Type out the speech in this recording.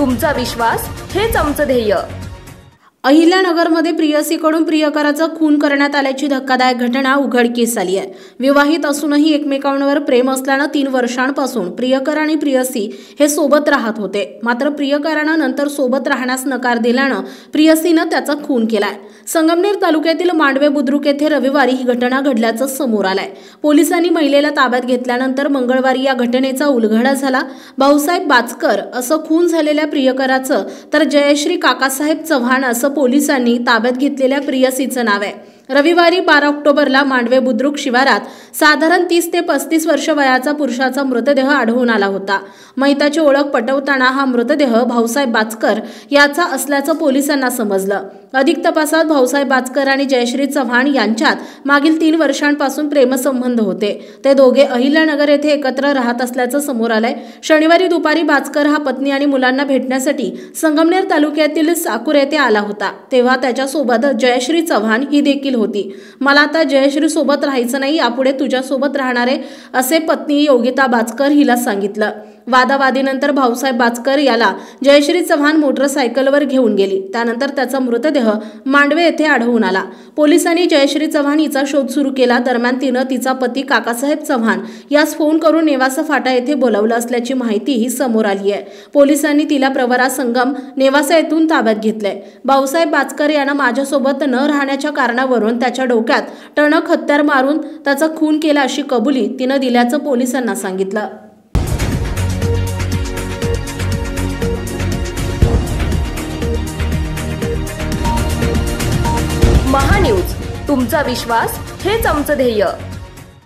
तुमचा विश्वास हेच आमचं ध्येय। अहिल्यानगरमध्ये प्रियसीकडून प्रियकराचा खून करण्यात आल्याची धक्कादायक घटना उघडकीस आली आहे। विवाहित असूनही एकमेकांवर प्रेम असल्यानं 3 वर्षांपासून प्रियकर आणि प्रियसी हे सोबत राहत होते। मात्र प्रियकरानं नंतर सोबत राहण्यास नकार दिल्यानं प्रियसीनं त्याचा खून केलाय। संगमनेर तालुक्यातील मांडवे बुद्रुक येथे रविवारी ही घटना घडल्याचं समोर आलंय। पोलिसांनी महिलेला ताब्यात घेतल्यानंतर मंगळवारी या घटनेचा उलगडा झाला। भाऊसाहेब बाचकर असं खून झालेल्या प्रियकराचं तर जयश्री काकासाहेब चव्हाण असं पोलिसांनी ताब्यात घेतलेल्या प्रियसीचं नाव आहे। रविवारी 12 ऑक्टोबरला मांडवे बुद्रुक शिवारात साधारण 30 ते 35 वर्ष वयाचा पुरुषाचा मृतदेह आढळून आला होता। मयताची ओळख पटवताना हा मृतदेह भाऊसाहेब बाचकर याचा असल्याचं पोलिसांना समजलं। अधिक तपासात भाऊसाहेब बाचकर आणि जयश्री चव्हाण यांच्यात मागील 3 वर्षांपासून प्रेमसंबंध होते। ते दोघे अहिल्यानगर येथे एकत्र राहत असल्याचं समोर आलंय। शनिवारी दुपारी बाचकर हा पत्नी आणि मुलांना भेटण्यासाठी संगमनेर तालुक्यातील साकूर येथे आला होता। तेव्हा त्याच्यासोबत जयश्री चव्हाण ही देखील होती। मला आता जयश्री सोबत राहायचं नाही, यापुढे तुझ्या सोबत राहणार आहे असे पत्नी योगिता बाचकर हिला सांगितलं। वादावादीनंतर भाऊसाहेब बाचकर याला जयश्री चव्हाण मोटरसायकलवर घेऊन गेली। त्यानंतर त्याचा मृतदेह मांडवे येथे आढळून आला। पोलिसांनी जयश्री चव्हाण हिचा शोध सुरू केला। दरम्यान तिनं तिचा पती काकासाहेब चव्हाण यास फोन करून नेवासा फाटा येथे बोलावलं असल्याची माहितीही समोर आली आहे। पोलिसांनी तिला प्रवरा संगम नेवासा येथून ताब्यात घेतलंय। भाऊसाहेब बाचकर यानं माझ्यासोबत न राहण्याच्या कारणावरून त्याच्या डोक्यात टणक हत्यार मारून त्याचा खून केला अशी कबुली तिनं दिल्याचं पोलिसांना सांगितलं। महान्यूज, तुमचा विश्वास हेच आमचं ध्येय।